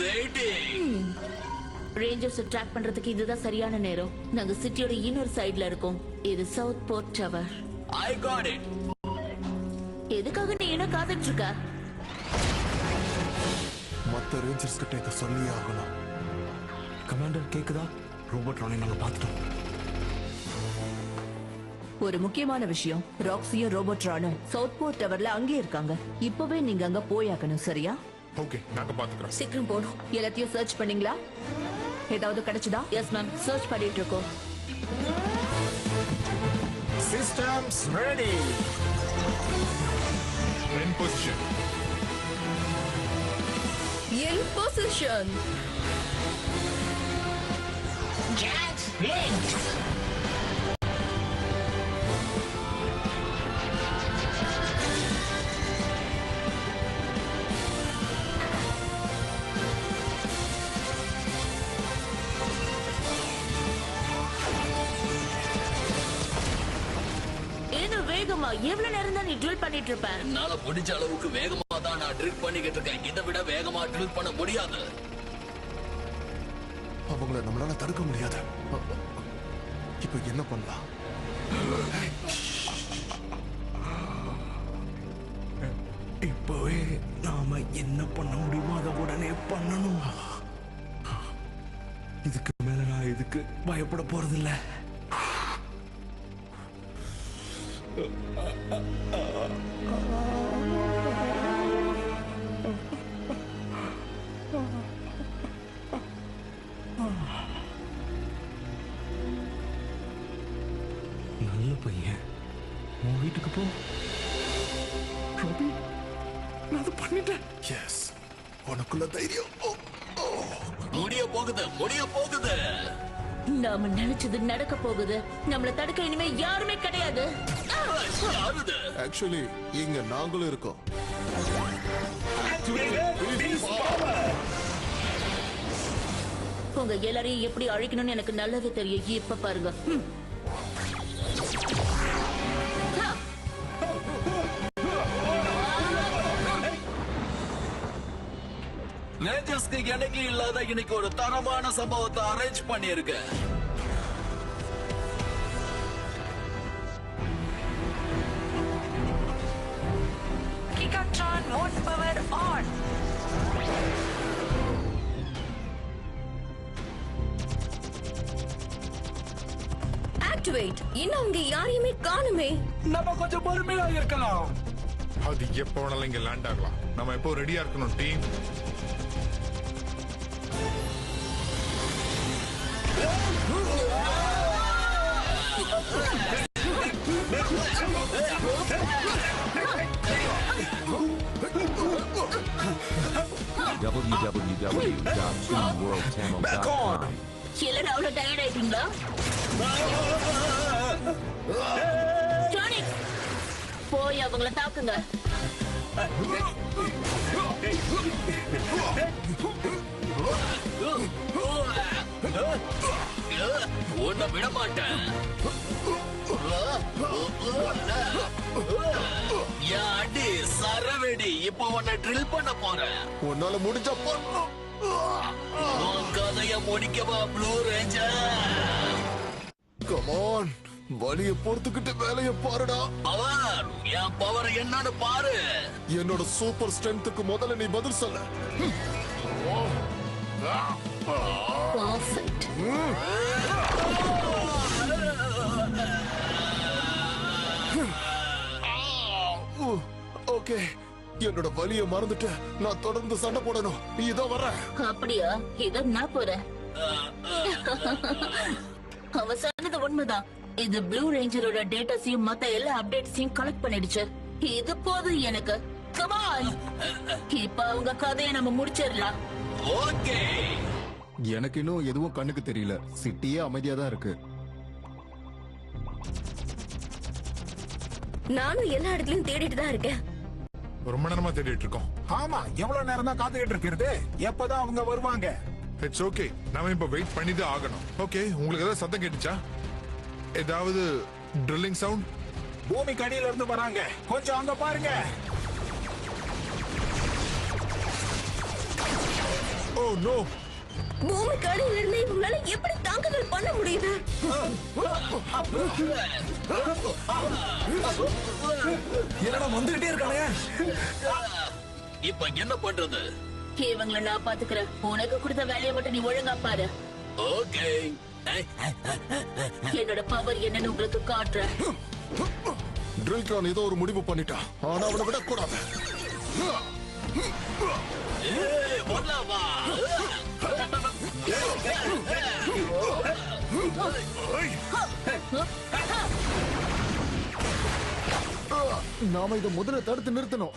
Waiting. Rangers track பண்றதுக்கு இதுதான் சரியான நேரம். நாங்க சிட்டியோட இன்னொரு சைடுல இருக்கோம். இது south port tower. I got it. எதுக்காக நீ என்ன காத்துட்டு இருக்க? மத்த ரேஞ்சர்ஸ் கிட்ட இதை சொல்லியே ஆகணும். கமாண்டர் கேக்குதா? ரோபோட் ராணி நாங்க பார்த்துட்டோம். ஒரு முக்கியமான விஷயம், ராக்ஸியும் ரோபோட்ரானும் சவுத் போர்ட் டவர்ல அங்கே இருக்காங்க. இப்பவே நீங்க அங்க போயாக்கணும், சரியா? ஓகே, நாங்க பாத்துக்கிறோம். சீக்கிரம் போகணும். எல்லாத்தையும் சர்ச் பண்ணீங்களா? ஏதாவது கிடைச்சதா? எஸ் மேம், சர்ச் பண்ணிட்டு இருக்கோம். Systems ready. In position. In position. Jax linked. வேகமா எவ்வளவு நேரம் தான் நீ ட்ரில் பண்ணிட்டு இருப்ப? என்னால முடிஞ்ச அளவுக்கு வேகமா தான் நான் ட்ரில் பண்ணிக்கிட்டு இருக்கேன். இதை விட வேகமா ட்ரில் பண்ண முடியாது. அவங்கள நம்மளால தடுக்க முடியாது. இப்ப என்ன பண்ணலாம்? இப்பவே நாம என்ன பண்ண முடியுமோ அதை உடனே பண்ணணும். இதுக்கு மேல நான் இதுக்கு பயப்பட போறதில்ல. நல்ல பையன், உன் வீட்டுக்கு போ. ரோபி, நான் அதை பண்ணிட்டேன். எஸ், உனக்குள்ள தைரியம். முடிய போகுது, முடிய போகுது. நாம நினைச்சது நடக்க போகுது. நம்மள தடுக்க இனிமே யாருமே கிடையாது. ஆக்சுவலி இங்க நாங்களும் இருக்கோம். உங்க எல்லாரையும் எப்படி அழிக்கணும்னு எனக்கு நல்லாவே தெரியும். இப்ப பாருங்க. ரேஞ்சர்ஸ்க்கு எனக்கு இல்லாத இன்னைக்கு ஒரு தரமான சம்பவத்தை அரேஞ்ச் பண்ணியிருக்கேன். Gigatron mode power on. Activate. இன்னும் அங்க யாரையுமே காணுமே. நம்ம கொஞ்சம் பொறுமையா இருக்கலாம். அது எப்போ வேணாலும் இங்க லேண்ட் ஆகலாம். நம்ம எப்போ ரெடியா இருக்கணும் டீம். www.teamworldtamil.com. எல்லாரும் அவ்வளவு டயர்ட் ஆயிட்டீங்களா? ஜானிக், போய் அவங்கள தாக்குங்க. உன்னை விட மாட்டேன். யாடி சரவெடி, இப்ப உன்னை ட்ரில் பண்ண போறேன். உன்னால முடிஞ்சப்போ உன் கதைய முடிக்கவா ப்ளூ ரேஞ்சர்? கமான், வலிய பொறுத்துக்கிட்டு வேலைய பாருடா. பவர், என் பவர் என்னன்னு பாரு. என்னோட சூப்பர் ஸ்ட்ரென்த்துக்கு முதல்ல நீ பதில் சொல்ல. Perfect. ஓகே, என்னோட வலிய மறந்துட்டு நான் தொடர்ந்து சண்டை போடணும். இதோ வரேன். அப்படியா? இத நான் போறேன். அவ சொன்னது உண்மைதான். இது ப்ளூ ரேஞ்சரோட டேட்டாஸையும் மத்த எல்லா அப்டேட்ஸையும் கலெக்ட் பண்ணிடுச்சு. இது போதும் எனக்கு. கமான், இப்ப அவங்க கதையை நம்ம முடிச்சிடலாம். ஓகே, எனக்கு இன்னும் எதுவும் கண்ணுக்கு தெரியல. சிட்டியே அமைதியா தான் இருக்கு. நானும் எல்லா இடத்துலயும் தேடிட்டு தான் இருக்கேன். ரொம்ப நேரமா தேடிட்டு இருக்கோம். ஆமா, எவ்வளவு நேரம் தான் காத்துக்கிட்டு இருக்கிறது? எப்பதான் அவங்க வருவாங்க? இட்ஸ் ஓகே, நாம இப்ப வெயிட் பண்ணிதான் ஆகணும். ஓகே, உங்களுக்கு ஏதாவது சத்தம் கேட்டுச்சா? ஏதாவது ட்ரில்லிங் சவுண்ட்? பூமிக்கு அடியில இருந்து வராங்க. கொஞ்சம் அங்க பாருங்க. Oh no. பூமிக்கு அடியில இருந்து இவங்களால எப்படி தாக்குதல் பண்ண முடியுது? என்னடா வந்துகிட்டே இருக்கானே. இப்ப என்ன பண்றது? இவங்களை நான் பாத்துக்கிறேன். உனக்கு கொடுத்த வேலையை மட்டும் நீ ஒழுங்கா பாரு. ஓகே. என்னோட பவர் என்னன்னு உங்களுக்கு காட்டுறேன். ட்ரில்ட்ரான் ஏதோ ஒரு முடிவு பண்ணிட்டான், ஆனா அவனை விடக்கூடாது. வரலாமா? நாம இதை முதல்ல தடுத்து நிறுத்தணும்.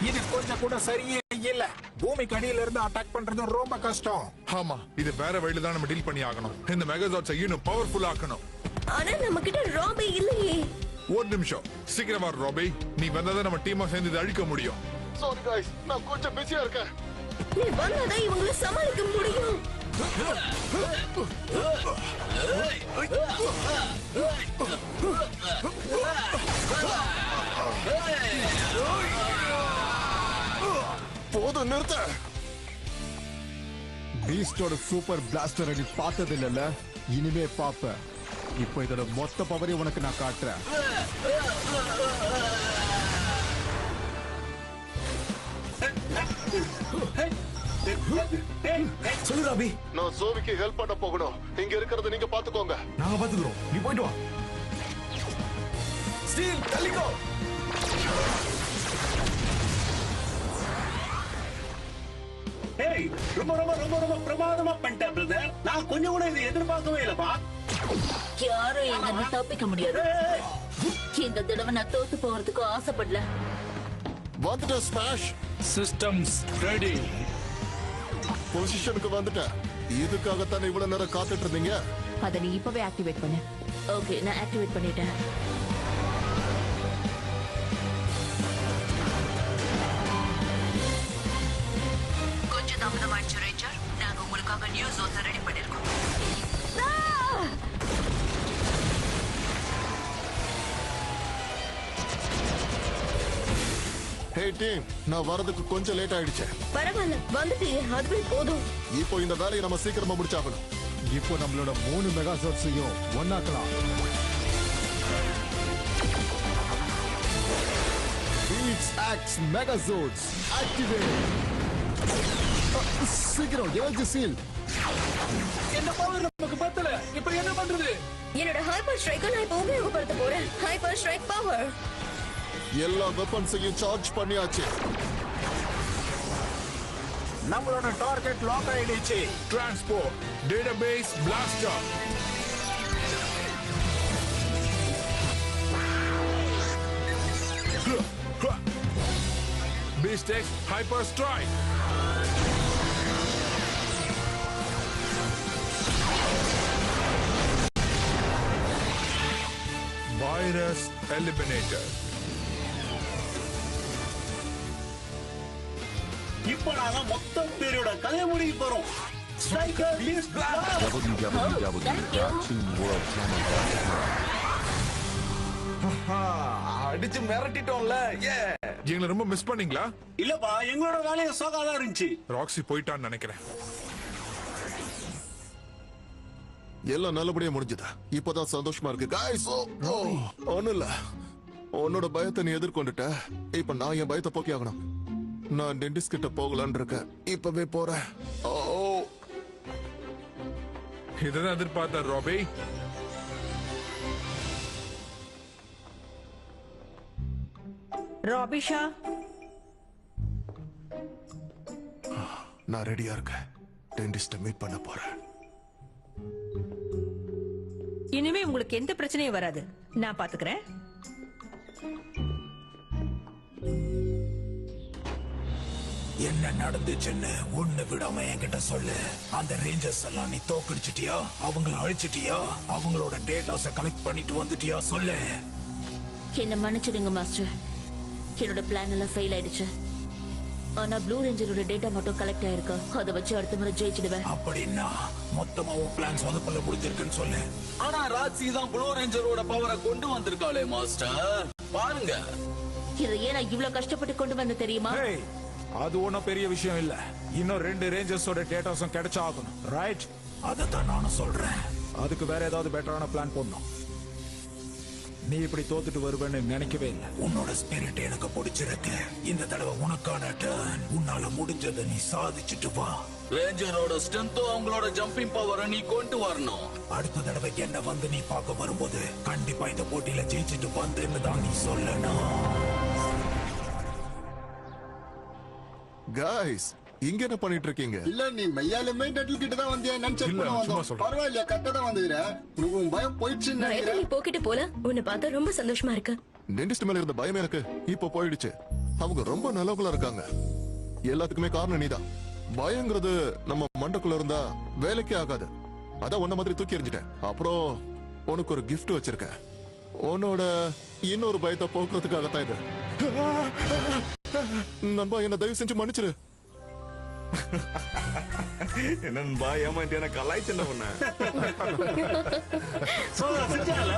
இது கொஞ்சம் கூட சரியே இல்ல. பூமிக்கு அடியில இருந்து அட்டாக் பண்றது ரொம்ப கஷ்டம். ஆமா, இது வேற வழியில தான் நம்ம டீல் பண்ணி ஆகணும். இந்த மெகாசாட்ஸை இன்னும் பவர்ஃபுல் ஆக்கணும். ஆனா நம்ம கிட்ட ராபி இல்லையே. ஒரு நிமிஷம், சீக்கிரமா ராபி. நீ வந்தாதான் நம்ம டீமா சேர்ந்து இதை அழிக்க முடியும். சாரி गाइस, நான் கொஞ்சம் பிஸியா இருக்கேன். நீ வந்தாதான் இவங்களை சமாளிக்க முடியும். போதும், நிறுத்த. பீஸ்டோட சூப்பர் பிளாஸ்டர் நீ பார்த்தது இல்லல்ல, இனிமே பாப்ப. இப்போ இதோட மொத்த பவரையும் உனக்கு நான் காட்டுறேன். சொல்லு ராபி. நான் சோவிக்கு ஹெல்ப் பண்ண போகணும். இங்க இருக்கிறத நீங்க பாத்துக்கோங்க. நாங்க பாத்துக்கிறோம், நீ போயிட்டு வா. ஸ்டீல் தள்ளிக்கோ. ஏய், ரொம்ப ரொம்ப ரொம்ப ரொம்ப பிரமாதமா பண்ணிட்டேன் பிரதர். நான் கொஞ்சம் கூட இதை எதிர்பார்க்கவே இல்லப்பா. யாரும் எங்க தப்பிக்க முடியாது. இந்த தடவை நான் தோத்து போறதுக்கு ஆசைப்படல. வந்துட்ட ஸ்மாஷ். Systems ready. பொசிஷனுக்கு வந்துட்டேன். இதுக்காகத்தானே இவ்வளவு நேரம் காத்துட்டு இருந்தீங்க? அதை நீ இப்பவே ஆக்டிவேட் பண்ணு. ஓகே, நான் ஆக்டிவேட் பண்ணிட்டேன். கொஞ்சம் தாமதமாயிடுச்சு ரேஞ்சர். நாங்க உங்களுக்காக நியூஸ் ஒத்த ரெடி பண்ணிருக்கோம். ஹே டீம், நான் வரதுக்கு கொஞ்சம் லேட் ஆயிடுச்சு. பரவாயில்ல, வந்துட்டு அதுவே போதும். இப்போ இந்த வேலையை நம்ம சீக்கிரமா முடிச்சாகணும். இப்போ நம்மளோட 3 மெகாசாட்ஸையும் ஒன்னாக்கலாம். பீட்ஸ் ஆக்ஸ் மெகாசோட்ஸ் ஆக்டிவேட். சீக்கிரம் ஏஜ் சீல். என்ன பவர் நமக்கு பத்தல. இப்போ என்ன பண்றது? என்னோட ஹைப்பர் ஸ்ட்ரைக்கை நான் இப்போ உபயோகப்படுத்த போறேன். Hyper strike power. எல்லா வெப்பன்ஸையும் சார்ஜ் பண்ணியாச்சு. நம்மளோட டார்கெட் லாக் ஆயிடுச்சு. Transport database plaster. Beast X Hyper Strike. Virus Eliminator. இப்போ நாங்க மொத்த பேரோட கதையை முடிக்க போறோம். Striker Beast blast. அடிச்சு மிரட்டிட்டோம்ல. எங்களை ரொம்ப மிஸ் பண்ணீங்களா? இல்லப்பா, எங்களோட வேலையை சோகாதான் இருந்துச்சு. ராக்ஸி போயிட்டான்னு நினைக்கிறேன். எல்லாம் நல்லபடியா முடிஞ்சதா? இப்பதான் சந்தோஷமா இருக்கு गाइस. ஒண்ணும் இல்ல, உன்னோட பயத்தை நீ எதிர்கொண்டுட்ட. இப்ப நான் என் பயத்தை போக்கி ஆகணும். நான் டென்டிஸ்ட் கிட்ட போகலான்னு இருக்கேன். இப்பவே போறேன். இதான் எதிர்பார்த்த ராபி. ராபிஷா, நான் ரெடியா இருக்கேன். டென்டிஸ்ட மீட் பண்ண போறேன். இனிமே உங்களுக்கு எந்த பிரச்சனையும் வராது. நான் பாத்துக்கிறேன். என்ன நடந்துச்சுன்னு ஒண்ணு விடாம என்கிட்ட சொல்லு. அந்த ரேஞ்சர்ஸ் எல்லாம் நீ தோக்கடிச்சிட்டியா? அவங்கள அழிச்சிட்டியா? அவங்களோட டேட்டாஸ கலெக்ட் பண்ணிட்டு வந்துட்டியா? சொல்லு. என்ன மன்னிச்சிடுங்க மாஸ்டர். என்னோட பிளான் எல்லாம் ஃபெயில் ஆயிடுச்சு. ஆனா ப்ளூ ரேஞ்சரோட டேட்டா மட்டும் கலெக்ட் ஆயிருக்கு. அதை வச்சு அடுத்த முறை ஜெயிச்சிடுவேன். அப்படின்னா மொத்தமா உன் பிளான் சொதப்பல முடிஞ்சிருக்குன்னு சொல்லு. ஆனா ராட்சி தான் ப்ளூ ரேஞ்சரோட பவரை கொண்டு வந்திருக்காளே மாஸ்டர். பாருங்க. இதை ஏன் நான் இவ்வளவு கஷ்டப்பட்டு கொண்டு வந்த தெரியுமா? அது ஒண்ணும் பெரிய விஷயம் இல்ல. இன்னும் 2 ரேஞ்சர்ஸோட டேட்டாஸும் கிடைச்சாகணும், ரைட்? அதத்தான் நானும் சொல்றேன். அதுக்கு வேற ஏதாவது பெட்டரான பிளான் போடணும். நீ இப்படி தோத்துட்டு வருவேன்னு நினைக்கவே இல்லை. உன்னோட ஸ்பிரிட் எனக்கு பிடிச்சிருக்கு. இந்த தடவை உனக்கான டர்ன். உன்னால முடிஞ்சதை நீ சாதிச்சுட்டு வா. ரேஞ்சரோட ஸ்ட்ரென்த்தும் அவங்களோட ஜம்பிங் பவரை நீ கொண்டு வரணும். அடுத்த தடவை என்ன வந்து நீ பார்க்க வரும்போது கண்டிப்பா இந்த போட்டியில ஜெயிச்சுட்டு வந்தேன்னு தான் நீ சொல்லணும். காய்ஸ், இங்க என்ன பண்ணிட்டு இருக்கீங்க? இல்ல நீ மெய்யாலுமே டெட்டில் கிட்ட தான் வந்தியா நினைச்சு இல்ல, பண்ண சும்மா வந்தோம். சொல்றேன். பரவாயில்லையா, கரெக்டா தான் வந்துக்கிற. உனக்கு உன் பயம் போயிடுச்சுன்னு பயத்தை நினைக்கிறேன். நீ போக்கிட்டு போல. உன்னை பார்த்தா ரொம்ப சந்தோஷமா இருக்கு. டென்டிஸ்ட் மேல இருந்த பயம் எனக்கு இப்போ போயிடுச்சு. அவங்க ரொம்ப நல்லவங்களா இருக்காங்க. எல்லாத்துக்குமே காரணம் நீதான். பயங்கிறது நம்ம மண்டக்குள்ள இருந்தா வேலைக்கே ஆகாது. அதான் உன்ன மாதிரி தூக்கி எறிஞ்சிட்டேன். அப்புறம் உனக்கு ஒரு கிஃப்ட் வச்சிருக்கேன். உன்னோட இன்னொரு பயத்தை போக்குறதுக்காகத்தான் இது. நண்பா, என்ன தயவு செஞ்சு மன்னிச்சிரு. என்னன்பா ஏமாட்டி என்ன கலாய்ச்சல உன்ன சிரிச்சால